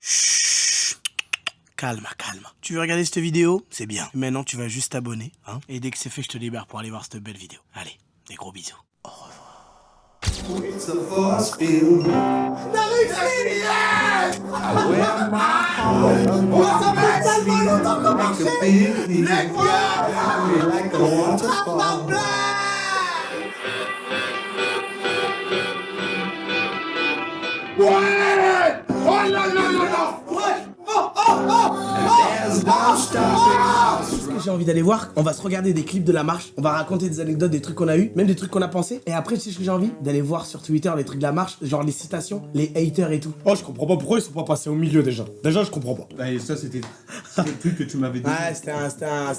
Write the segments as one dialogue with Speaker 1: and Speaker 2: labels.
Speaker 1: Chut. Calme, calme. Tu veux regarder cette vidéo? C'est bien. Maintenant, tu vas juste t'abonner, hein. Et dès que c'est fait, je te libère pour aller voir cette belle vidéo. Allez, des gros bisous. Au revoir.
Speaker 2: It's a force field. Where my heart makes me like a big like a waterfall. What? Oh no! What? There's no stopping.
Speaker 1: Ce que j'ai envie d'aller voir, on va se regarder des clips de la marche, on va raconter des anecdotes, des trucs qu'on a eu, même des trucs qu'on a pensé. Et après, tu sais ce que j'ai envie? D'aller voir sur Twitter les trucs de la marche, genre les citations, les haters et tout.
Speaker 3: Oh, je comprends pas pourquoi ils sont pas passés au milieu déjà. Déjà, je comprends pas.
Speaker 4: Bah, et ça, c'était le truc que tu m'avais dit.
Speaker 1: Ouais, c'était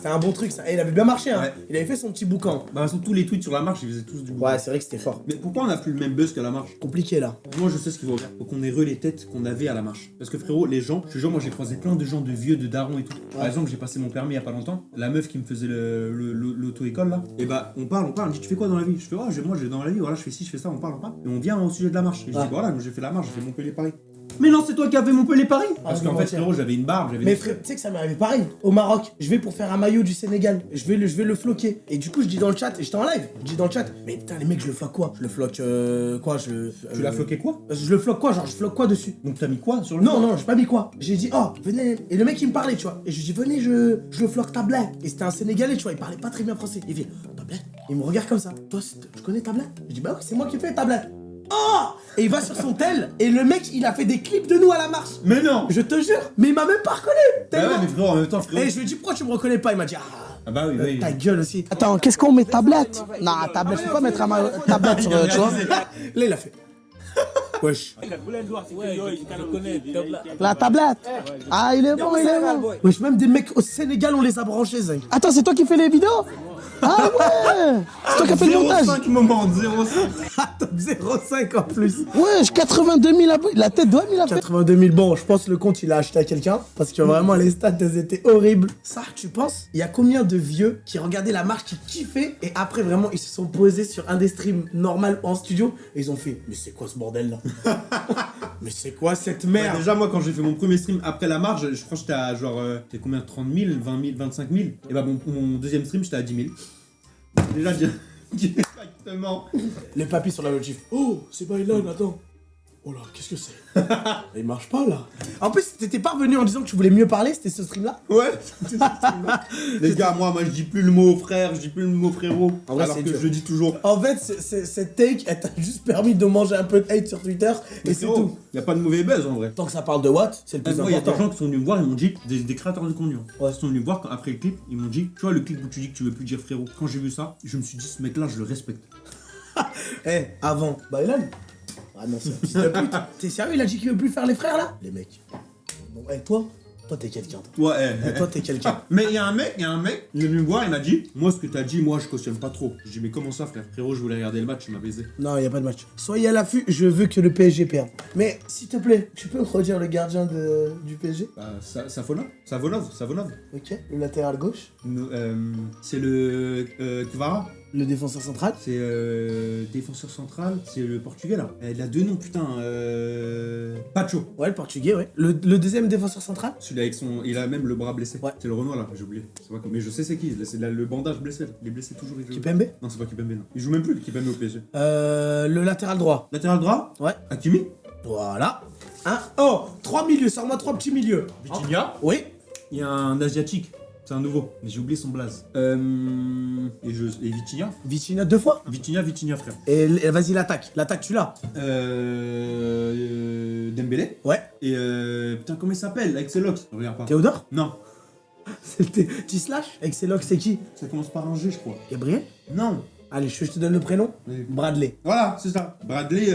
Speaker 1: un bon truc ça. Et il avait bien marché, hein.
Speaker 4: Ouais.
Speaker 1: Il avait fait son petit boucan.
Speaker 4: Bah, de toute façon, tous les tweets sur la marche, ils faisaient tous du
Speaker 1: Ouais, c'est vrai que c'était fort.
Speaker 4: Mais pourquoi on a plus le même buzz qu'à la marche?
Speaker 1: Compliqué là.
Speaker 4: Moi, je sais ce qu'il faut faire. Faut qu'on ait les têtes qu'on avait à la marche. Parce que frérot, les gens, je te jure, moi j'ai croisé plein de gens de vieux, de darons et tout. Par exemple, j'ai passé mon permis il y a pas longtemps. La meuf qui me faisait l'auto-école là, et bah on parle, elle me dit tu fais quoi dans la vie? Je fais moi j'ai dans la vie, voilà, je fais ci, je fais ça, on parle. Et on vient au sujet de la marche. Et je dis voilà, moi j'ai fait la marche, j'ai fait Montpellier-Paris. Mais non, c'est toi qui as fait Montpellier-Paris. Parce qu'en fait, frérot, j'avais une barbe, j'avais.
Speaker 1: Mais frère, tu sais que ça m'est arrivé pareil. Au Maroc, je vais pour faire un maillot du Sénégal. Je vais le floquer. Et du coup, je dis dans le chat, et j'étais en live. Je dis dans le chat, mais putain, les mecs, je le floque quoi? Je le floque quoi?
Speaker 4: Tu l'as floqué quoi?
Speaker 1: Je le floque quoi? Genre, je floque quoi dessus?
Speaker 4: Donc t'as mis quoi sur le
Speaker 1: Non, j'ai pas mis quoi. J'ai dit, oh, venez. Et le mec, il me parlait, tu vois. Et je lui dis, venez, je le floque Tablet. Et c'était un Sénégalais, tu vois. Il parlait pas très bien français. Il fait, Tablet. Il me regarde comme ça. Toi, tu connais Tablet? Je dis, bah oui, c'est moi qui fais Tablet. Oh! Et il va sur son tel, et le mec, il a fait des clips de nous à la marche.
Speaker 4: Mais non!
Speaker 1: Je te jure, mais il m'a même pas reconnu.
Speaker 4: Bah ouais,
Speaker 1: Tellement.
Speaker 4: mais frérot, en même temps, frérot.
Speaker 1: Et je lui ai dit, pourquoi tu me reconnais pas? Il m'a dit,
Speaker 4: Ah bah oui.
Speaker 1: ta gueule aussi. Attends, qu'est-ce qu'on met tablette? Non, tablette, je peux pas mettre un tablette sur, tu vois. Là, il a fait. Wesh. La tablette. Ah, il est bon. Wesh, même des mecs au Sénégal, on les a branchés, Zinc. Attends, c'est toi qui fais les vidéos? Ah ouais! C'est toi qui as fait le montage?
Speaker 4: 0,5 moment, 0,5.
Speaker 1: Attends, 0,5 en plus.
Speaker 5: Wesh, 82 000 abonnés. La tête d'homme, il a fait.
Speaker 1: 82 000, bon, je pense le compte il a acheté à quelqu'un parce que vraiment les stats elles étaient horribles. Ça, tu penses? Il y a combien de vieux qui regardaient la marche, qui kiffaient et après vraiment ils se sont posés sur un des streams normal en studio et ils ont fait mais c'est quoi ce bordel là? Mais c'est quoi cette merde?
Speaker 4: Bah, déjà, moi, quand j'ai fait mon premier stream après la marche, je crois que j'étais à genre. T'es combien? 30 000, 20 000, 25 000. Et bah, mon deuxième stream, j'étais à 10 000. Déjà, directement.
Speaker 1: Les papis sur la notif. Oh, c'est Bylan, attends. Oh là, qu'est-ce que c'est? Il marche pas là. En plus, t'étais pas revenu en disant que tu voulais mieux parler, c'était ce stream là?
Speaker 4: Ouais, les gars, moi, je dis plus le mot frère, je dis plus le mot frérot.
Speaker 1: En vrai,
Speaker 4: alors
Speaker 1: c'est
Speaker 4: que
Speaker 1: dur.
Speaker 4: je dis toujours.
Speaker 1: En fait, cette take, elle t'a juste permis de manger un peu de hate sur Twitter et c'est tout.
Speaker 4: Y a pas de mauvais buzz en vrai.
Speaker 1: Tant que ça parle de what, c'est le plus
Speaker 4: Moi, y a des
Speaker 1: important.
Speaker 4: gens qui sont venus me voir, ils m'ont dit, des créateurs de contenu. Ils sont venus me voir après le clip, ils m'ont dit, tu vois le clip où tu dis que tu veux plus dire frérot. Quand j'ai vu ça, je me suis dit, ce mec là, je le respecte.
Speaker 1: Eh, avant, Bylan. Ah non, c'est un fils de pute. T'es sérieux, il a dit qu'il veut plus faire les frères là? Les mecs. Bon, et toi t'es quelqu'un.
Speaker 4: Ouais,
Speaker 1: Toi, t'es quelqu'un.
Speaker 4: Mais il y a un mec, il est venu me voir, il m'a dit, moi ce que t'as dit, moi je cautionne pas trop. Je dis, mais comment ça frère? Frérot, je voulais regarder le match, il m'a baisé.
Speaker 1: Non, y a pas de match. Soyez à l'affût, je veux que le PSG perde. Mais s'il te plaît, tu peux me redire le gardien du PSG?
Speaker 4: Bah, Savonov.
Speaker 1: Ok. Le latéral gauche?
Speaker 4: C'est le Kvara.
Speaker 1: Le défenseur central?
Speaker 4: C'est défenseur central, c'est le portugais là. Il a deux noms putain. Pacho.
Speaker 1: Ouais, le portugais, ouais. Le deuxième défenseur central?
Speaker 4: Celui avec son. Il a même le bras blessé.
Speaker 1: Ouais.
Speaker 4: C'est le Renoir là, j'ai oublié. C'est pas comme. Mais je sais c'est qui. C'est le bandage blessé. Il est blessé toujours. Il joue.
Speaker 1: Kipembe?
Speaker 4: Non, c'est pas Kipembe non. Il joue même plus Kipembe au PSG.
Speaker 1: Le latéral droit?
Speaker 4: Latéral droit.
Speaker 1: Ouais.
Speaker 4: Hakimi.
Speaker 1: Voilà. Hein? Oh, 3 milieux, sors-moi 3 petits milieux.
Speaker 4: Vitinha.
Speaker 1: Oui.
Speaker 4: Il y a un asiatique. C'est un nouveau, mais j'ai oublié son blaze. Et Vitinha.
Speaker 1: Vitinha 2 fois?
Speaker 4: Vitinha frère.
Speaker 1: Et vas-y, l'attaque. L'attaque, tu l'as?
Speaker 4: Dembélé.
Speaker 1: Ouais.
Speaker 4: Et putain, comment il s'appelle? Avec ses locks. Regarde pas.
Speaker 1: Théodore?
Speaker 4: Non.
Speaker 1: C'était Tislash? Avec ses locks, c'est qui?
Speaker 4: Ça commence par un G, je crois.
Speaker 1: Gabriel?
Speaker 4: Non.
Speaker 1: Allez, je te donne le prénom?
Speaker 4: Oui.
Speaker 1: Bradley.
Speaker 4: Voilà, c'est ça. Bradley,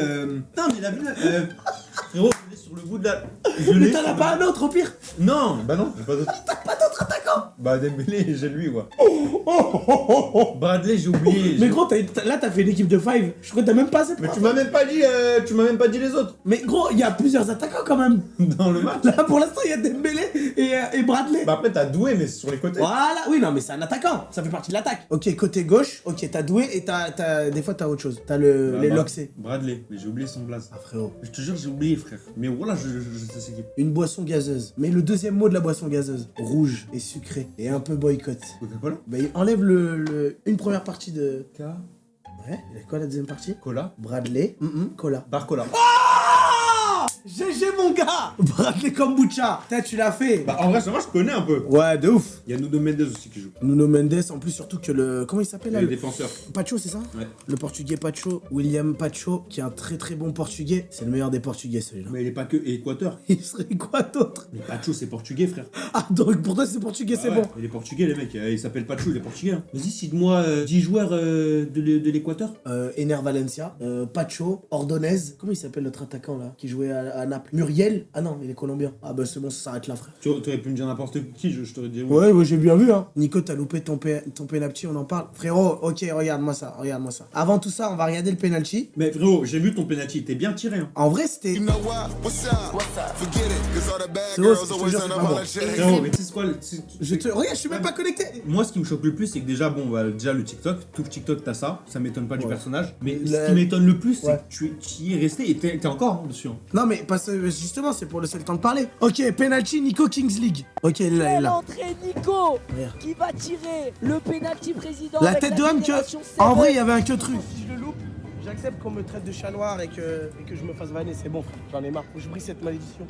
Speaker 4: Non, mais la frérot, je l'ai sur le bout de la. Je l'ai.
Speaker 1: Mais t'en as pas un autre au pire?
Speaker 4: Non, bah non, j'ai pas d'autre.
Speaker 1: T'as pas d'autre attaquant?
Speaker 4: Bah Dembélé, j'ai lui quoi. Bradley, j'ai oublié.
Speaker 1: Mais gros, là t'as fait une équipe de 5. Je crois que t'as même pas cette.
Speaker 4: Mais tu m'as même pas dit les autres.
Speaker 1: Mais gros, il y a plusieurs attaquants quand même.
Speaker 4: Dans le match.
Speaker 1: Là pour l'instant, il y a Dembélé et Bradley.
Speaker 4: Bah après t'as Doué mais c'est sur les côtés.
Speaker 1: Voilà, oui, non, mais c'est un attaquant, ça fait partie de l'attaque. Ok, côté gauche, ok, t'as Doué et des fois t'as autre chose. T'as les Loxé.
Speaker 4: Bradley, mais j'ai oublié son blaze.
Speaker 1: Ah, frérot.
Speaker 4: Je te jure, j'ai oublié, frère. Mais voilà, je sais c'est qui.
Speaker 1: Une boisson gazeuse. Mais le deuxième mot de la boisson gazeuse, rouge et sucré et un peu boycott.
Speaker 4: Coca-Cola.
Speaker 1: Bah, il enlève une première partie de.
Speaker 4: K.
Speaker 1: Ouais, il y a quoi la deuxième partie?
Speaker 4: Cola.
Speaker 1: Bradley, cola.
Speaker 4: Barcola.
Speaker 1: GG mon gars. Bradley Kombucha. Putain, tu l'as fait.
Speaker 4: Bah en vrai, ça va, je connais un peu.
Speaker 1: Ouais, de ouf.
Speaker 4: Il y a Nuno Mendes aussi qui joue.
Speaker 1: Nuno Mendes, en plus, surtout que le. Comment il s'appelle là
Speaker 4: Le défenseur.
Speaker 1: Pacho, c'est ça?
Speaker 4: Ouais.
Speaker 1: Le portugais Pacho, William Pacho, qui est un très très bon portugais. C'est le meilleur des portugais celui-là.
Speaker 4: Mais il est pas que Équateur.
Speaker 1: Il serait quoi d'autre?
Speaker 4: Mais Pacho, c'est portugais, frère.
Speaker 1: Ah, donc pour toi c'est portugais, c'est bon.
Speaker 4: Il est portugais, les mecs. Il s'appelle Pacho, il est portugais. Hein. Vas-y, cite-moi 10 joueurs de l'Équateur.
Speaker 1: Ener Valencia, Pacho, Ordonez. Comment il s'appelle notre attaquant là? Qui jouait à Naples? Muriel? Ah non, il est colombien. Ah bah c'est bon, ça s'arrête là, frère.
Speaker 4: Tu aurais pu me dire n'importe qui, je t'aurais dit.
Speaker 1: Ouais, j'ai bien vu, hein. Nico, t'as loupé ton penalty, on en parle. Frérot, ok, regarde-moi ça. Avant tout ça, on va regarder le penalty.
Speaker 4: Mais frérot, j'ai vu ton penalty, t'es bien tiré. Hein.
Speaker 1: En vrai, c'était.
Speaker 2: You know what? What's up? Forget it, cause all the bad
Speaker 1: C'est bon,
Speaker 2: girls
Speaker 1: je te
Speaker 2: always
Speaker 1: jure,
Speaker 2: end
Speaker 1: c'est
Speaker 2: up
Speaker 1: pas
Speaker 2: on
Speaker 1: bon.
Speaker 2: that shit.
Speaker 4: Frérot, mais tu sais quoi
Speaker 1: Regarde, je suis même pas connecté.
Speaker 4: Moi, ce qui me choque le plus, c'est que déjà, bon, bah, déjà le TikTok, tout le TikTok, t'as ça m'étonne pas du
Speaker 1: Ouais.
Speaker 4: personnage. Mais
Speaker 1: Le-
Speaker 4: ce qui m'étonne le plus, c'est
Speaker 1: Ouais.
Speaker 4: que tu y es resté et t'es encore dessus. Hein.
Speaker 1: Non, mais parce que justement, c'est pour laisser le temps de parler. Ok, penalty, Nico Kings League. Ok, il est là, il est
Speaker 6: Quelle
Speaker 1: là.
Speaker 6: entrée Nico
Speaker 1: Regarde.
Speaker 6: qui va tirer le penalty président.
Speaker 1: La
Speaker 6: avec
Speaker 1: tête de homme que.
Speaker 6: génération
Speaker 1: En
Speaker 6: Seven.
Speaker 1: vrai, il y avait un que truc.
Speaker 7: Si je le loupe, j'accepte qu'on me traite de chat noir et que je me fasse vanner, c'est bon, j'en ai marre, faut que je brise cette malédiction.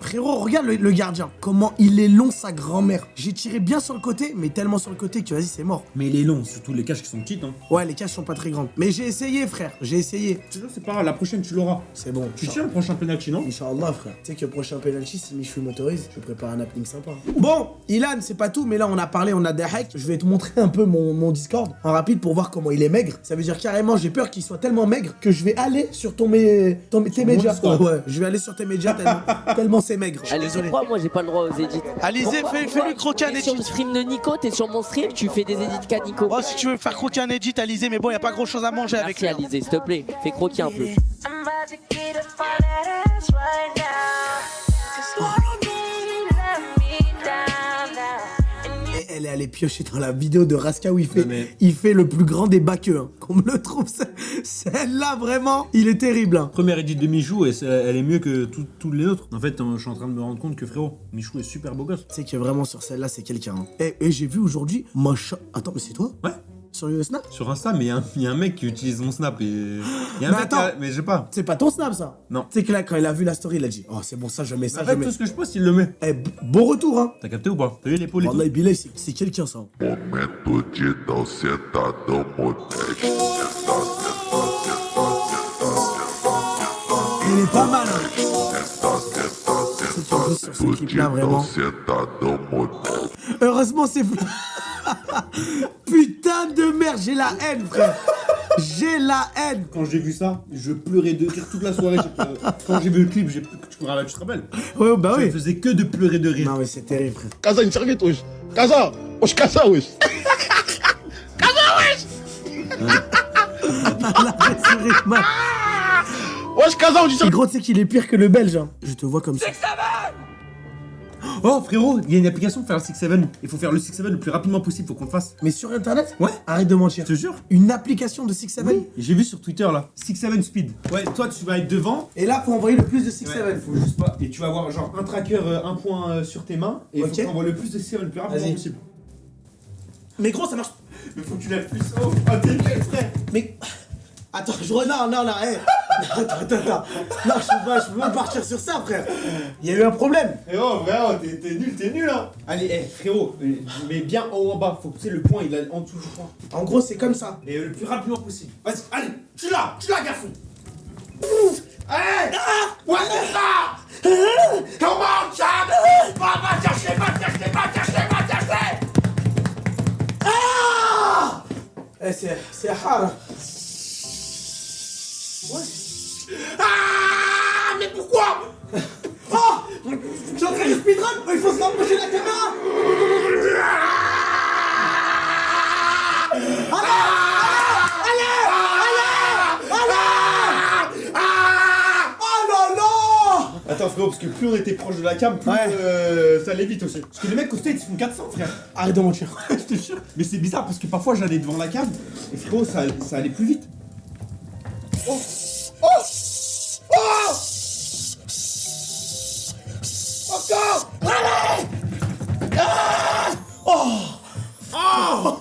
Speaker 1: Frérot, regarde le gardien. Comment il est long, sa grand-mère. J'ai tiré bien sur le côté, mais tellement sur le côté que vas-y, c'est mort.
Speaker 4: Mais il est long, surtout les cages qui sont petites. Hein.
Speaker 1: Ouais, les cages sont pas très grandes. Mais j'ai essayé, frère. J'ai essayé.
Speaker 4: Je te jure, c'est pas grave, la prochaine, tu l'auras.
Speaker 1: C'est bon.
Speaker 4: Tu tiens le prochain penalty, non?
Speaker 1: Inch'Allah, frère. Tu sais que le prochain penalty, si Michou m'autorise, je prépare un happening sympa. Bon, Ilan, c'est pas tout, mais là, on a parlé, on a des hacks. Je vais te montrer un peu mon Discord en rapide pour voir comment il est maigre. Ça veut dire carrément, j'ai peur qu'il soit tellement maigre que je vais aller sur tes médias.
Speaker 4: Discord.
Speaker 1: Ouais, je vais aller sur tes médias tellement c'est maigre.
Speaker 6: Allez,
Speaker 1: Désolé.
Speaker 6: pourquoi moi j'ai pas le droit aux edits?
Speaker 7: Alizé, fais-lui croquer un
Speaker 6: T'es sur le
Speaker 7: edit.
Speaker 6: stream de Nico, t'es sur mon stream, tu fais des edits qu'à Nico.
Speaker 7: Oh, si tu veux faire croquer un edit, Alizé, mais bon, y a pas grand chose à manger avec
Speaker 6: Merci
Speaker 7: lui.
Speaker 6: Alizé, s'il te plaît, fais croquer un peu.
Speaker 8: I'm about to get up on that ass right now. Just let me down now. And
Speaker 1: Et elle est allée piocher dans la vidéo de Raska où il fait,
Speaker 4: Non, mais-
Speaker 1: il fait le plus grand des baqueux. Hein. Qu'on me le trouve, celle-là, vraiment, il est terrible. Hein.
Speaker 4: Première edit de Michou, et elle est mieux que tous les autres. En fait, je suis en train de me rendre compte que frérot, Michou est super beau gosse.
Speaker 1: Tu sais que vraiment sur celle-là, c'est quelqu'un. Hein. Et j'ai vu aujourd'hui, Attends, mais c'est toi?
Speaker 4: Ouais.
Speaker 1: Sur le Snap?
Speaker 4: Sur Insta, mais il y a un mec qui utilise mon snap et. Il y a un
Speaker 1: Mais
Speaker 4: mec
Speaker 1: attends.
Speaker 4: mais je sais pas.
Speaker 1: C'est pas ton Snap, ça?
Speaker 4: Non.
Speaker 1: Tu sais que là, quand il a vu la story, il a dit oh, c'est bon, ça, je mets ça,
Speaker 4: En
Speaker 1: je
Speaker 4: fait,
Speaker 1: mets.
Speaker 4: tout ce que je poste, il le met.
Speaker 1: Eh, bon retour, hein.
Speaker 4: T'as capté ou pas? T'as vu l'épaule et tout?
Speaker 1: Wallah, Bilal, c'est quelqu'un, ça.
Speaker 2: Momento de não sentadão moleque.
Speaker 1: Il est pas mal, hein. C'est qu'en plus, sur ce clip-là, vraiment.
Speaker 2: Sentadão moleque.
Speaker 1: Heureusement, c'est. Putain de merde, j'ai la haine, frère. J'ai la haine.
Speaker 4: Quand j'ai vu ça, je pleurais de rire toute la soirée. Quand j'ai vu le clip, tu te rappelles?
Speaker 1: Ouais, bah
Speaker 4: Je
Speaker 1: oui.
Speaker 4: faisais que de pleurer de rire.
Speaker 1: Non, mais c'est terrible, frère.
Speaker 5: Casa, une serviette, wesh. Casa, wesh, casa, wesh.
Speaker 1: Là, c'est terrible.
Speaker 5: Wesh, casa, on dit ça.
Speaker 1: Et gros, tu sais qu'il est pire que le belge, hein. Je te vois comme ça.
Speaker 4: Oh frérot, il y a une application pour faire le 6-7. Il faut faire le 6-7 le plus rapidement possible, faut qu'on le fasse.
Speaker 1: Mais sur internet?
Speaker 4: Ouais.
Speaker 1: Arrête de mentir.
Speaker 4: Je te jure.
Speaker 1: Une application de 6-7?
Speaker 4: Oui. J'ai vu sur Twitter là, 6-7 speed. Ouais, toi tu vas être devant.
Speaker 1: Et là, faut envoyer le plus de 6-7.
Speaker 4: Ouais, faut juste pas. Et tu vas avoir genre un tracker, un point sur tes mains. Et il
Speaker 1: Ok.
Speaker 4: faut que tu envoies le plus de 6-7 le plus rapidement
Speaker 1: Vas-y.
Speaker 4: possible.
Speaker 1: Mais gros, ça marche.
Speaker 4: Mais faut que tu lèves plus haut. Ah, t'es nul, frère.
Speaker 1: Mais. Attends, non, hey. Attends. Non, je peux pas partir sur ça, frère. Il y a eu un problème.
Speaker 4: Frérot, t'es nul hein. Allez, frérot, mais bien en haut en bas. Faut que tu sais, le point il est en dessous du point.
Speaker 1: En gros, c'est comme ça.
Speaker 4: Et le plus rapidement possible. Vas-y, allez, tu l'as, garçon.
Speaker 2: Hey! What is that? Come on, Chad! Va chercher!
Speaker 1: Eh, c'est hard.
Speaker 2: Ah! Mais pourquoi? Oh!
Speaker 1: Je suis en train de speedrun, il faut se rapprocher de la caméra.
Speaker 4: Attends frérot, parce que plus on était proche de la cam, plus ça allait vite aussi. Parce que les mecs costés ils font 400 frère.
Speaker 1: Arrête de mentir.
Speaker 4: Je te jure. Mais c'est bizarre parce que parfois j'allais devant la cam et frérot ça allait plus vite.
Speaker 1: Oh Oh Oh Encore. Allez. Oh Oh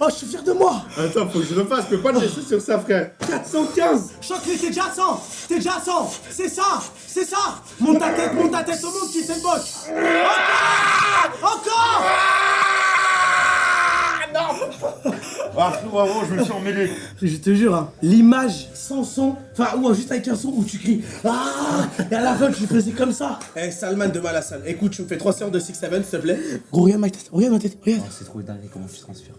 Speaker 1: Oh, je suis fier de moi.
Speaker 4: Attends, faut que je refasse, je peux pas le laisser sur ça frère. 415.
Speaker 1: Choc-les, t'es déjà à 100. T'es déjà à 100. C'est ça. C'est ça. Monte ta tête, au monde qui c'est le boss. Encore.
Speaker 4: Ah frérot, vraiment je me suis emmêlé.
Speaker 1: Je te jure, hein, l'image sans son, enfin, ou juste avec un son où tu cries ah, et à la fin tu faisais comme ça. Eh, Salman de Malassane, écoute, tu me fais 3 séances de 6-7, s'il te plaît. Gros, regarde ma tête, regarde.
Speaker 4: Oh, c'est trop dingue comment je transfère.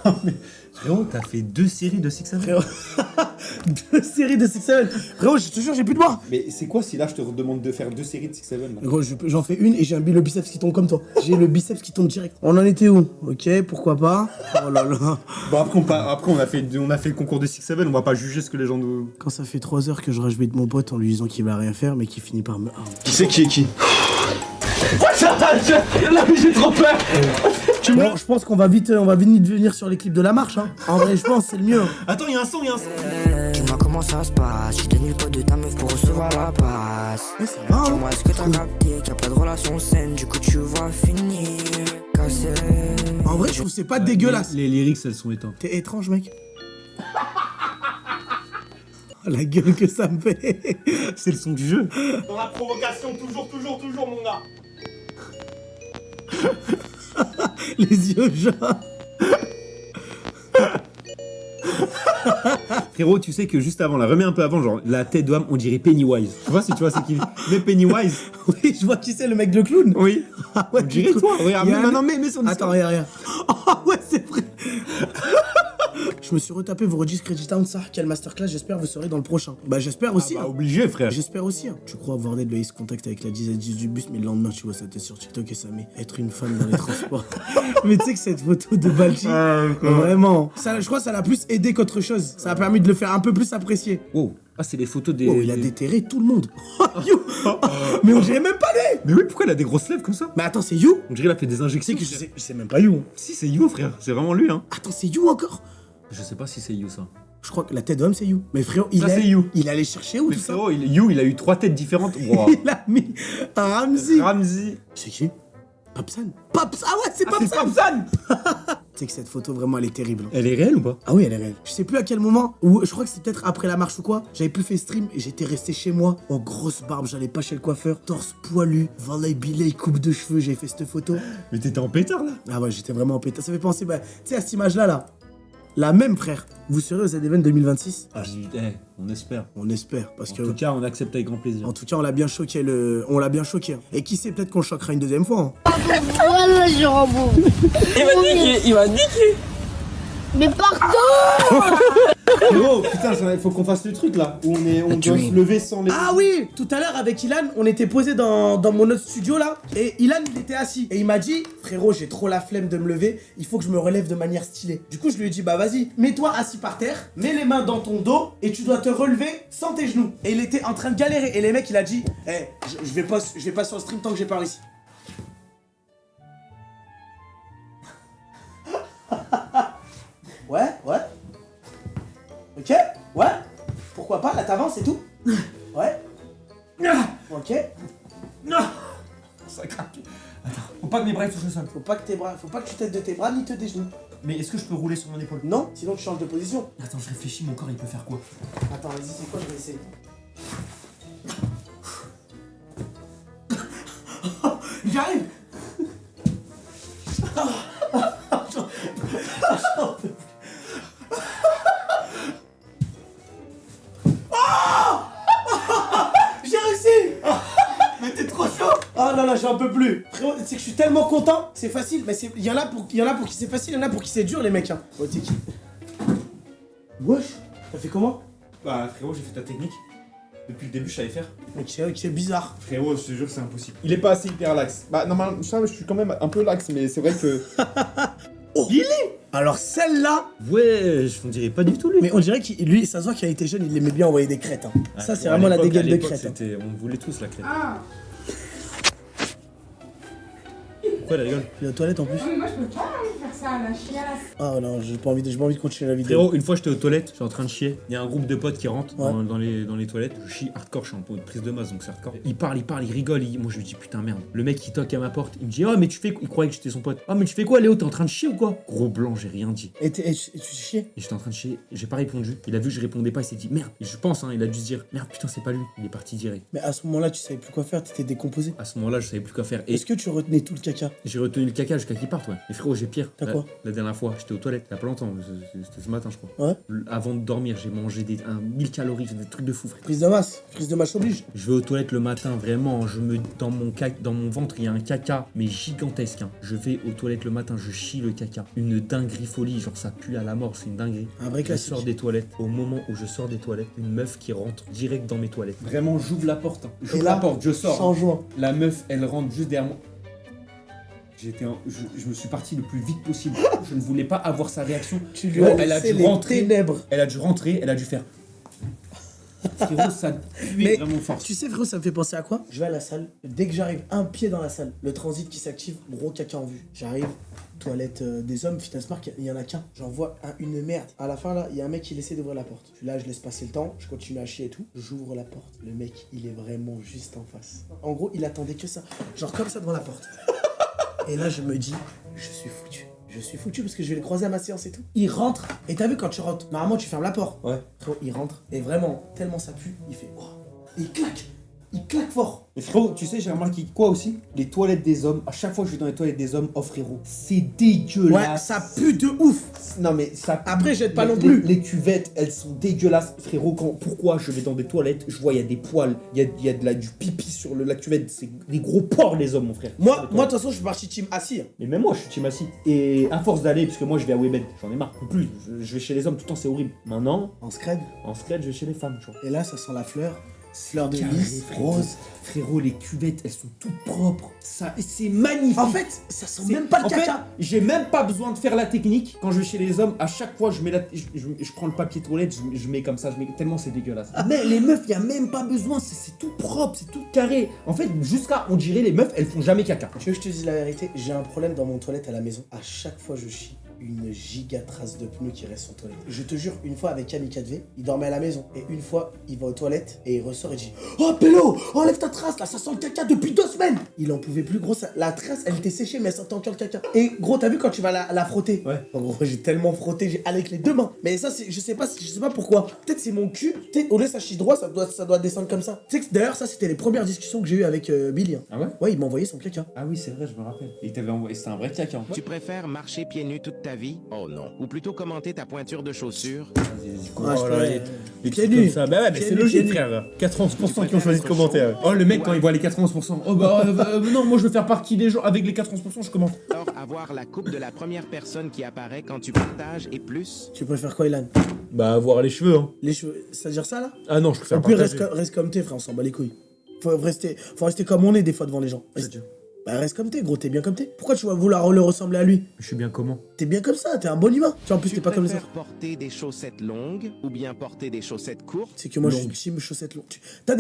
Speaker 4: Non mais frérot, t'as fait 2 séries de 6
Speaker 1: Frérot, 2 séries de 6-7. Frérot, je te jure, j'ai plus de moi.
Speaker 4: Mais c'est quoi si là je te redemande de faire 2 séries de 6-7 là?
Speaker 1: Gros, j'en fais une et j'ai le biceps qui tombe comme toi. J'ai le biceps qui tombe direct. On en était où? Ok, pourquoi pas. Oh là là.
Speaker 4: Bon après on a fait le concours de 6-7, on va pas juger ce que les gens nous...
Speaker 1: Quand ça fait 3 heures que je rage de mon pote en lui disant qu'il va rien faire, mais qui finit par me...
Speaker 3: Qui c'est qui est qui?
Speaker 7: Là, j'ai trop peur.
Speaker 1: Bon, je pense qu'on va vite venir sur les clips de la marche, hein. En vrai, je pense, c'est le mieux.
Speaker 4: Attends, y'a un son.
Speaker 9: Dis-moi comment ça se passe, j'ai tenu le code de ta meuf pour recevoir la passe.
Speaker 1: Mais ça va, hein.
Speaker 9: Dis-moi est-ce que t'as capté qu'il y a pas de relation saine, du coup tu vas finir cassé.
Speaker 1: En vrai, je trouve que c'est pas dégueulasse.
Speaker 4: Les lyrics elles sont éteintes.
Speaker 1: T'es étrange, mec. Oh, la gueule que ça me fait.
Speaker 4: C'est le son du jeu.
Speaker 3: Dans la provocation, toujours, mon gars.
Speaker 1: Les yeux jaunes.
Speaker 4: Frérot, tu sais que juste avant, là, remets un peu avant, genre, la tête d'homme, on dirait Pennywise. Tu vois, tu vois, c'est qui? Mais Pennywise.
Speaker 1: Oui, je vois qui c'est, le mec de clown.
Speaker 4: Oui.
Speaker 1: Ah ouais,
Speaker 4: On dirait toi. Regarde, non, mais son
Speaker 1: Attends, regarde. Oh ouais, c'est vrai. Je me suis retapé vos registres Credit Town, ça. Quelle masterclass, j'espère vous serez dans le prochain. Bah, j'espère aussi.
Speaker 4: Bah, obligé, frère.
Speaker 1: J'espère aussi. Hein. Tu crois avoir le Ace Contact avec la 10 du bus, mais le lendemain, tu vois ça t'est sur TikTok et ça met être une femme dans les transports. Mais tu sais que cette photo de Balchi, vraiment, ça, je crois que ça l'a plus aidé qu'autre chose. Ça a permis de le faire un peu plus apprécier.
Speaker 4: Oh. Ah, c'est les photos des...
Speaker 1: Oh, il a déterré tout le monde. You. Mais on dirait même pas lui.
Speaker 4: Mais oui, pourquoi il a des grosses lèvres comme ça?
Speaker 1: Mais attends, c'est You.
Speaker 4: On dirait qu'il a fait des
Speaker 1: Tu
Speaker 4: injections.
Speaker 1: sais que je sais même pas You.
Speaker 4: Si, c'est You, frère. C'est vraiment lui, hein.
Speaker 1: Attends, c'est You encore.
Speaker 4: Je sais pas si c'est You, ça.
Speaker 1: Je crois que la tête d'homme, c'est You. Mais frérot,
Speaker 4: c'est You.
Speaker 1: Il allait chercher où
Speaker 4: Mais
Speaker 1: tout ça?
Speaker 4: frérot, You, il a eu 3 têtes différentes. Wow.
Speaker 1: Il a mis un Ramsey.
Speaker 4: Ramsey.
Speaker 1: C'est qui? Papsan. Paps. Ah ouais, c'est
Speaker 4: Ah,
Speaker 1: Papsan.
Speaker 4: c'est Papsan.
Speaker 1: Tu sais que cette photo, vraiment, elle est terrible.
Speaker 4: Elle est réelle ou pas?
Speaker 1: Ah oui, elle est réelle. Je sais plus à quel moment, ou je crois que c'est peut-être après la marche ou quoi, j'avais plus fait stream et j'étais resté chez moi, en grosse barbe, j'allais pas chez le coiffeur, torse poilu, volley billet, coupe de cheveux, j'ai fait cette photo.
Speaker 4: Mais t'étais en pétard, là.
Speaker 1: Ah ouais, j'étais vraiment en pétard. Ça fait penser, bah, tu sais, à cette image-là, là. La même, frère. Vous serez aux Z-Event 2026?
Speaker 4: Ah, on espère.
Speaker 1: On espère, parce
Speaker 4: En
Speaker 1: que...
Speaker 4: tout cas, on accepte avec grand plaisir.
Speaker 1: En tout cas, on l'a bien choqué, On l'a bien choqué. Hein. Et qui sait, peut-être qu'on le choquera une deuxième fois. Hein.
Speaker 10: Voilà, je rembourse.
Speaker 6: Il va niquer.
Speaker 10: Mais pardon.
Speaker 4: Frérot, putain, il faut qu'on fasse le truc là, où on doit se lever sans les...
Speaker 1: Ah oui, tout à l'heure avec Ilan, on était posé dans mon autre studio là, et Ilan il était assis. Et il m'a dit, frérot, j'ai trop la flemme de me lever, il faut que je me relève de manière stylée. Du coup, je lui ai dit, bah vas-y, mets-toi assis par terre, mets les mains dans ton dos, et tu dois te relever sans tes genoux. Et il était en train de galérer, et les mecs, il a dit, je vais pas sur le stream tant que j'ai pas réussi. Ouais. Ok, ouais. Pourquoi pas, là t'avances et tout. Ouais. Ok.
Speaker 4: Ça craque. Attends, faut pas que mes bras touchent le sol.
Speaker 1: Faut pas que tu t'aides de tes bras ni des genoux.
Speaker 4: Mais est-ce que je peux rouler sur mon épaule?
Speaker 1: Non, sinon tu changes de position.
Speaker 4: Attends, je réfléchis, mon corps il peut faire quoi?
Speaker 1: Attends, vas-y, c'est quoi, je vais essayer. J'arrive. J'ai réussi. Mais t'es trop chaud. Oh là là, j'en peux plus. Frérot, c'est que je suis tellement content. C'est facile, mais il y en a pour qui c'est facile, il y en a pour qui c'est dur, les mecs. Hein. Oh, t'es qui? Wesh, t'as fait comment?
Speaker 4: Bah frérot, j'ai fait ta technique. Depuis le début, je savais faire.
Speaker 1: Ok, bizarre.
Speaker 4: Frérot, je te jure que c'est impossible.
Speaker 2: Il est pas assez hyper lax. Bah, normalement, ça, je suis quand même un peu lax, mais c'est vrai que.
Speaker 1: Alors celle-là,
Speaker 11: Ouais, on dirait pas du tout lui.
Speaker 1: mais on dirait qu'il lui, ça se voit qu'il a été jeune, il aimait bien envoyer des crêtes. Hein. Ça, c'est vraiment la dégaine de crêtes.
Speaker 11: C'était... On voulait tous la crête. Pourquoi elle rigole?
Speaker 1: Il est aux toilettes en plus.
Speaker 10: mais moi je peux pas faire ça à la chiasse.
Speaker 1: Ah non, j'ai pas envie de continuer la vidéo.
Speaker 11: Frérot, une fois j'étais aux toilettes, j'étais en train de chier. Il y a un groupe de potes qui rentrent
Speaker 1: Ouais.
Speaker 11: dans les toilettes. Je chie hardcore, je suis en prise de masse donc c'est hardcore. Il parle, il rigole. Moi je lui dis putain merde. Le mec il toque à ma porte, il me dit oh mais tu fais quoi? Il croyait que j'étais son pote. Ah mais tu fais quoi Léo? T'es en train de chier ou quoi? Gros blanc, j'ai rien dit.
Speaker 1: Et tu chiais?
Speaker 11: Et j'étais en train de chier, j'ai pas répondu. Il a vu que je répondais pas, il s'est dit merde. Et je pense, hein, il a dû se dire merde putain c'est pas lui. Il est parti direct.
Speaker 1: Mais à ce moment-là, tu savais plus quoi faire, t'étais décomposé.
Speaker 11: À ce moment-là, je savais plus quoi faire. Et
Speaker 1: Est-ce que tu retenais tout le caca?
Speaker 11: j'ai retenu le caca jusqu'à qu'il parte, ouais. Mais frérot, j'ai pire.
Speaker 1: T'as quoi?
Speaker 11: La dernière fois, j'étais aux toilettes, il y a pas longtemps, c'était ce matin, je crois.
Speaker 1: Ouais.
Speaker 11: Avant de dormir, j'ai mangé 1000 calories, des trucs de fou, frère.
Speaker 1: Prise de masse oblige.
Speaker 11: Je vais aux toilettes le matin, vraiment, dans mon ventre, il y a un caca, mais gigantesque, hein. Je vais aux toilettes le matin, je chie le caca. Une dinguerie folie, genre ça pue à la mort, c'est une dinguerie.
Speaker 1: Un vrai
Speaker 11: Je
Speaker 1: classique.
Speaker 11: sors des toilettes, au moment où je sors des toilettes, une meuf qui rentre direct dans mes toilettes. Vraiment, j'ouvre la porte, hein. J'ouvre
Speaker 1: là,
Speaker 11: la porte, je sors.
Speaker 1: Sans joint.
Speaker 11: La meuf, elle rentre juste derrière moi. Je me suis parti le plus vite possible. Je ne voulais pas avoir sa réaction.
Speaker 1: Tu lui as
Speaker 11: elle a
Speaker 1: laissé
Speaker 11: dû
Speaker 1: les
Speaker 11: rentrer.
Speaker 1: ténèbres.
Speaker 11: Elle a dû rentrer, elle a dû faire. Frérot, ça puait
Speaker 1: Mais
Speaker 11: vraiment fort.
Speaker 1: tu sais frérot, ça me fait penser à quoi? Je vais à la salle, dès que j'arrive, un pied dans la salle, le transit qui s'active, gros caca en vue. J'arrive, toilette des hommes, Fitness Park, il y en a qu'un. J'en vois une merde. À la fin là, il y a un mec qui essaie d'ouvrir la porte. Là, je laisse passer le temps, je continue à chier et tout. J'ouvre la porte. Le mec, il est vraiment juste en face. En gros, il attendait que ça. Genre comme ça devant la porte. Et là, je me dis, je suis foutu. Je suis foutu parce que je vais le croiser à ma séance et tout. Il rentre, et t'as vu quand tu rentres, normalement tu fermes la porte.
Speaker 11: Ouais.
Speaker 1: Frérot, il rentre, et vraiment, tellement ça pue, il fait oh. Il claque fort.
Speaker 4: Mais frérot, tu sais, j'ai remarqué quoi aussi? Les toilettes des hommes, à chaque fois que je vais dans les toilettes des hommes, oh frérot, c'est dégueulasse.
Speaker 1: Ouais, ça pue de ouf.
Speaker 4: Non mais ça.
Speaker 1: Après, jette pas non plus.
Speaker 4: Les cuvettes, elles sont dégueulasses, frérot. Pourquoi je vais dans des toilettes, je vois il y a des poils, il y a du pipi sur la cuvette, c'est des gros porcs les hommes, mon frère.
Speaker 1: Moi, de toute façon, je suis parti team assis. Hein.
Speaker 4: Mais même moi, je suis team assis. Et à force d'aller, parce que moi je vais à Webed, j'en ai marre. En plus, je vais chez les hommes tout le temps, c'est horrible. Maintenant,
Speaker 1: En scred.
Speaker 4: je vais chez les femmes, tu vois.
Speaker 1: Et là, ça sent la fleur. Fleur de
Speaker 4: Carré,
Speaker 1: lys,
Speaker 4: frérot.
Speaker 1: rose.
Speaker 4: Frérot, les cuvettes, elles sont toutes propres. Ça, c'est magnifique.
Speaker 1: En fait, ça sent même pas le
Speaker 4: en
Speaker 1: caca.
Speaker 4: fait, j'ai même pas besoin de faire la technique. Quand je vais chez les hommes, à chaque fois, je prends le papier toilette, je mets comme ça, tellement c'est dégueulasse. Mais les meufs, y a même pas besoin, c'est tout propre, c'est tout carré. En fait, jusqu'à, on dirait, les meufs, elles font jamais caca.
Speaker 1: Tu veux que je te dise la vérité? J'ai un problème dans mon toilette à la maison. À chaque fois, je chie. Une giga trace de pneus qui reste en toilette. Je te jure, une fois avec Camille 4V, il dormait à la maison. Et une fois, il va aux toilettes et il ressort et dit oh Pélo, enlève ta trace là, ça sent le caca depuis 2 semaines. Il en pouvait plus, gros. La trace, elle était séchée, mais elle sentait encore le caca. Et gros, t'as vu quand tu vas la frotter?
Speaker 4: Ouais.
Speaker 1: En gros, j'ai tellement frotté, j'ai avec les 2 mains. Mais ça, je sais pas pourquoi. Peut-être c'est mon cul. Peut-être au lieu ça chie droit, ça doit descendre comme ça. Tu sais que d'ailleurs, ça, c'était les premières discussions que j'ai eues avec Billy. Hein.
Speaker 4: Ah ouais?
Speaker 1: Ouais, il m'a envoyé son caca.
Speaker 4: Ah oui, c'est vrai, je me rappelle. Et il t'avait envoyé, c'était un vrai caca.
Speaker 12: Tu préfères marcher pieds nus toute ta vie? Oh non. Ou plutôt commenter ta pointure de chaussures?
Speaker 1: Ah,
Speaker 11: Oh là, les
Speaker 1: pieds
Speaker 11: trucs
Speaker 1: nus.
Speaker 11: comme ça. Bah ouais, mais
Speaker 1: Pieds
Speaker 11: c'est
Speaker 1: nus,
Speaker 11: logique,
Speaker 1: pieds nus.
Speaker 11: frère. 91% qui ont choisi de commenter. Ouais.
Speaker 4: Oh, le mec, quand il voit les 91%, oh bah non, moi je veux faire partie des gens. Avec les 91%, je commente.
Speaker 12: Alors, avoir la coupe de la première personne qui apparaît quand tu partages et plus?
Speaker 1: Tu préfères quoi, Ilan?
Speaker 11: Bah, avoir les cheveux, hein.
Speaker 1: Les cheveux, c'est-à-dire ça là?
Speaker 11: Ah non, je préfère
Speaker 1: Et puis
Speaker 11: partager.
Speaker 1: reste comme t'es, frère, on s'en bat les couilles. Faut rester comme on est des fois devant les gens. Bah reste comme t'es, gros, t'es bien comme t'es. Pourquoi tu vas vouloir le ressembler à lui?
Speaker 11: Je suis bien comment?
Speaker 1: T'es bien comme ça, t'es un bon humain. Tu vois, en plus t'es pas comme les autres.
Speaker 12: Porter des chaussettes longues ou bien porter des chaussettes courtes?
Speaker 1: C'est que moi je suis team chaussettes longues. T'as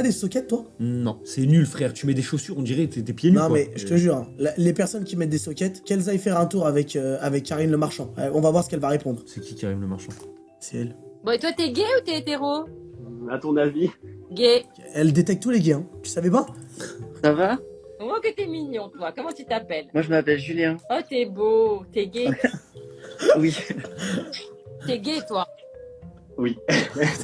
Speaker 1: des sockets toi?
Speaker 11: Non, c'est nul, frère. Tu mets des chaussures, on dirait tes pieds nus.
Speaker 1: Non
Speaker 11: quoi.
Speaker 1: mais je te jure, hein, les personnes qui mettent des sockets, qu'elles aillent faire un tour avec Karine le Marchand. On va voir ce qu'elle va répondre.
Speaker 11: C'est qui Karim le Marchand?
Speaker 1: C'est elle.
Speaker 6: Bon, et toi, t'es gay ou t'es hétéro?
Speaker 3: À ton avis?
Speaker 6: Gay.
Speaker 1: Elle détecte tous les gays, hein. Tu savais pas?
Speaker 13: Ça va?
Speaker 6: Oh, que t'es mignon, toi. Comment tu t'appelles?
Speaker 13: Moi, je m'appelle Julien.
Speaker 6: Oh, t'es beau. T'es gay.
Speaker 13: Oui.
Speaker 6: T'es gay, toi.
Speaker 3: Oui.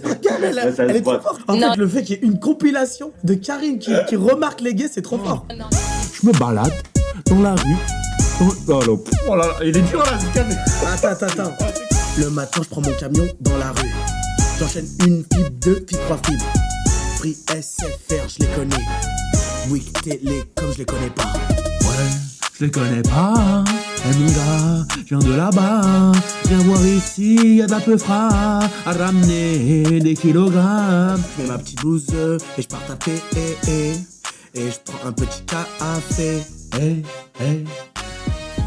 Speaker 1: Regarde, elle est trop forte. En fait, le fait qu'il y ait une compilation de Karine qui remarque les gays, c'est trop fort.
Speaker 11: Je me balade dans la rue. Oh là là, il est dur là, ce camion.
Speaker 1: Attends. Le matin, je prends mon camion dans la rue. J'enchaîne une fibre, 2 fibres, 3 fibres. Free SFR, je les connais. Bouygues Télécom, je les connais pas.
Speaker 5: Ouais,
Speaker 11: Je les connais pas. Eh mon gars, je viens de là-bas. Viens voir ici, y'a de la peufra à ramener des kilogrammes.
Speaker 1: Je mets ma petite blouse et je pars taper. Et je prends un petit café.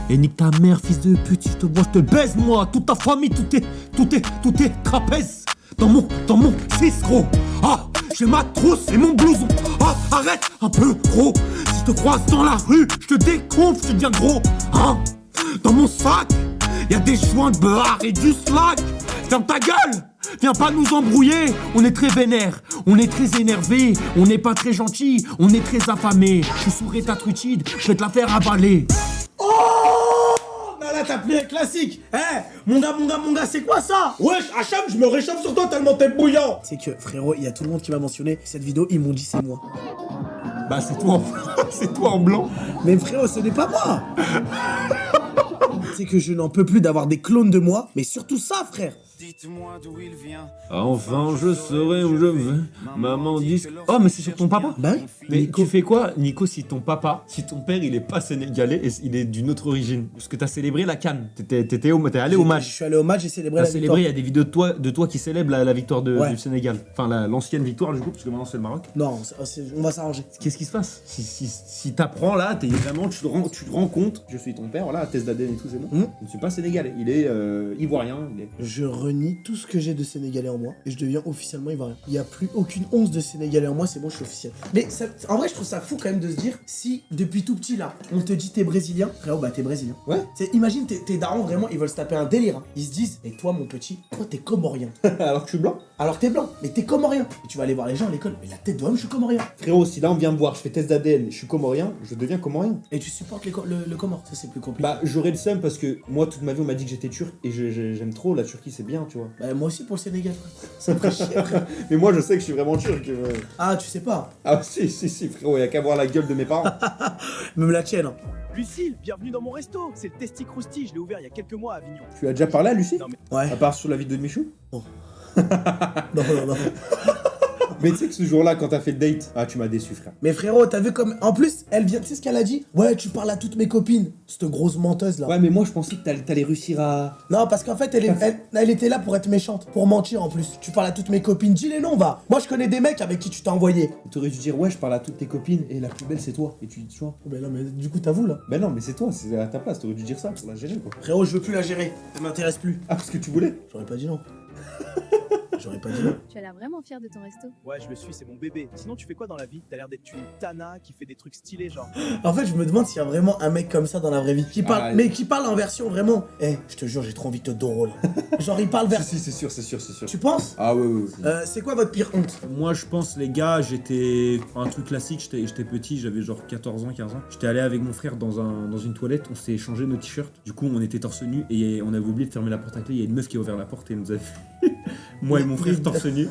Speaker 11: Et nique ta mère, fils de pute, si je te vois, je te baise, moi. Toute ta famille, tout est trapèze. Dans mon 6 gros. Ah, j'ai ma trousse et mon blouson. Ah, arrête un peu, gros. Si je te croise dans la rue, je te déconfle, je deviens gros. Hein, dans mon sac, y'a des joints de beurre et du slack. Ferme ta gueule. Viens pas nous embrouiller, on est très vénère, on est très énervé, on n'est pas très gentil, on est très affamé. Je suis sous état trucide, je vais te la faire avaler.
Speaker 1: Oh non, là t'as pris un classique. Mon gars, c'est quoi ça?
Speaker 7: Wesh, Hacham, je me réchauffe sur toi tellement t'es bouillant.
Speaker 1: C'est que frérot, il y a tout le monde qui m'a mentionné cette vidéo, ils m'ont dit c'est moi.
Speaker 11: Bah c'est toi, c'est toi en blanc.
Speaker 1: Mais frérot, ce n'est pas moi. C'est que je n'en peux plus d'avoir des clones de moi, mais surtout ça, frère.
Speaker 8: Dites-moi d'où il vient.
Speaker 11: Enfin, je saurai où je vais. Maman dit. Oh, mais c'est sur ton papa?
Speaker 1: Bah oui.
Speaker 11: Mais tu fais quoi, Nico, si ton papa, si ton père, il est pas sénégalais et il est d'une autre origine? Parce que t'as célébré la CAN. T'es allé au match.
Speaker 1: Je suis allé au match, j'ai célébré la
Speaker 11: T'as
Speaker 1: victoire.
Speaker 11: célébré, il y a des vidéos de toi qui célèbrent la victoire
Speaker 1: Ouais.
Speaker 11: du Sénégal. Enfin, l'ancienne victoire, du coup, parce que maintenant c'est le Maroc.
Speaker 1: Non, on va s'arranger.
Speaker 11: Qu'est-ce qui se passe? Si t'apprends là, t'es vraiment, tu te rends compte, je suis ton père, voilà, test d'ADN et tout, c'est bon. Je ne suis pas sénégalais, il est ivoirien.
Speaker 1: Je renie tout ce que j'ai de sénégalais en moi et je deviens officiellement ivoirien. Il n'y a plus aucune once de sénégalais en moi, c'est bon, je suis officiel. Mais en vrai, je trouve ça fou quand même de se dire, si depuis tout petit là, on te dit t'es brésilien, frérot, bah t'es brésilien.
Speaker 11: Ouais.
Speaker 1: Imagine tes darons, vraiment, ils veulent se taper un délire. Hein. Ils se disent, mais toi mon petit, toi t'es comorien.
Speaker 11: Alors que je suis blanc.
Speaker 1: Alors que t'es blanc, mais t'es comorien. Et tu vas aller voir les gens à l'école, mais la tête de homme, je suis comorien.
Speaker 11: Frérot, si là on vient me voir, je fais test d'ADN, je suis comorien, je deviens comorien.
Speaker 1: Et tu supportes le Comore, ça c'est plus compliqué.
Speaker 11: Bah j'aurais le seum parce que moi toute ma vie on m'a dit que j'étais turc et j'aime trop la Turquie, c'est bien, tu vois.
Speaker 1: Bah moi aussi pour le Sénégal, frère. Ça me ferait chier, frère.
Speaker 11: Mais moi je sais que je suis vraiment turc.
Speaker 1: Ah, tu sais pas.
Speaker 11: Ah si frérot, y a qu'à voir la gueule de mes parents.
Speaker 1: Même la tienne. Hein.
Speaker 7: Lucille, bienvenue dans mon resto. C'est le Testi Crousti, je l'ai ouvert il y a quelques mois à Avignon.
Speaker 11: Tu as déjà parlé à Lucie?
Speaker 7: Non, mais...
Speaker 1: Ouais.
Speaker 11: À part sur la vie de Michou?
Speaker 1: Non. non.
Speaker 11: Mais tu sais que ce jour-là, quand t'as fait le date, tu m'as déçu, frère.
Speaker 1: Mais frérot, t'as vu comme... En plus, elle vient... Tu sais ce qu'elle a dit? Ouais, tu parles à toutes mes copines. Cette grosse menteuse, là.
Speaker 11: Ouais, mais moi, je pensais que t'allais réussir à...
Speaker 1: Non, parce qu'en fait, elle était là pour être méchante. Pour mentir, en plus. Tu parles à toutes mes copines. Dis les noms, va. Moi, je connais des mecs avec qui tu t'es envoyé.
Speaker 11: T'aurais dû dire, ouais, je parle à toutes tes copines et la plus belle, c'est toi. Et tu vois.
Speaker 1: Mais non, mais du coup, t'avoues, là.
Speaker 11: Ben non, mais c'est toi, c'est à ta place. T'aurais dû dire ça pour la gérer, quoi.
Speaker 1: Frérot, je veux plus la gérer. Elle m'intéresse plus.
Speaker 11: Ah, parce que tu voulais?
Speaker 1: J'aurais pas dit non. J'aurais pas dit non.
Speaker 10: Tu as l'air vraiment fier de ton resto.
Speaker 7: Ouais, je le suis, c'est mon bébé. Sinon, tu fais quoi dans la vie? T'as l'air d'être une tana qui fait des trucs stylés, genre.
Speaker 1: En fait, je me demande s'il y a vraiment un mec comme ça dans la vraie vie. Qui parle, mais qui parle en version vraiment. Je te jure, j'ai trop envie de te doro là. Genre, il parle vers.
Speaker 11: Si, c'est sûr.
Speaker 1: Tu penses?
Speaker 11: Ah ouais.
Speaker 1: C'est quoi votre pire honte?
Speaker 11: Moi, je pense, les gars, j'étais. Un truc classique, j'étais petit, j'avais genre 14 ans, 15 ans. J'étais allé avec mon frère dans une toilette, on s'est échangé nos t-shirts. Du coup, on était torse nu et on avait oublié de fermer la porte à clé. Il y a une meuf qui a ouvert la porte et elle nous a vu. Moi et mon frère torse nu.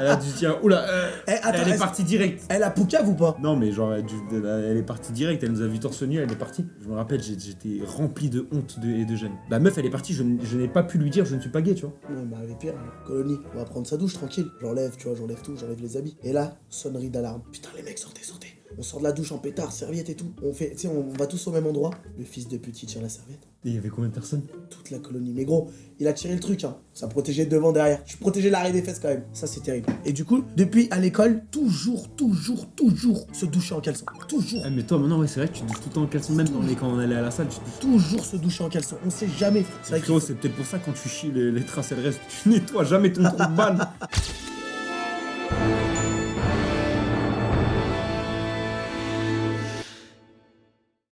Speaker 11: Elle a dû dire, oula, elle est partie direct.
Speaker 1: Elle a poucave ou pas?
Speaker 11: Non, mais genre, elle est partie direct, elle nous a vu torse nu, elle est partie. Je me rappelle, j'étais rempli de honte et de gêne. La meuf, elle est partie, je n'ai pas pu lui dire, je ne suis pas gay, tu vois.
Speaker 1: Ouais, bah, elle est pire, colonie. On va prendre sa douche tranquille. J'enlève, tu vois, j'enlève tout, j'enlève les habits. Et là, sonnerie d'alarme. Putain, les mecs, sortez. On sort de la douche en pétard, serviette et tout. On fait, tu sais, on va tous au même endroit. Le fils de pute, il tire la serviette.
Speaker 11: Et il y avait combien de personnes?
Speaker 1: Toute la colonie. Mais gros, il a tiré le truc, hein. Ça protégeait devant, derrière. Je protégeais l'arrêt des fesses quand même. Ça, c'est terrible. Et du coup, depuis à l'école, toujours se doucher en caleçon. Toujours.
Speaker 11: Ah, mais toi, maintenant, ouais, c'est vrai que tu douches tout le temps en caleçon, même quand on allait à la salle, tu douches.
Speaker 1: Toujours se doucher en caleçon. On sait jamais.
Speaker 11: C'est vrai que c'est peut-être pour ça quand tu chies les traces, elles restent. Tu nettoies jamais ton trou de balle.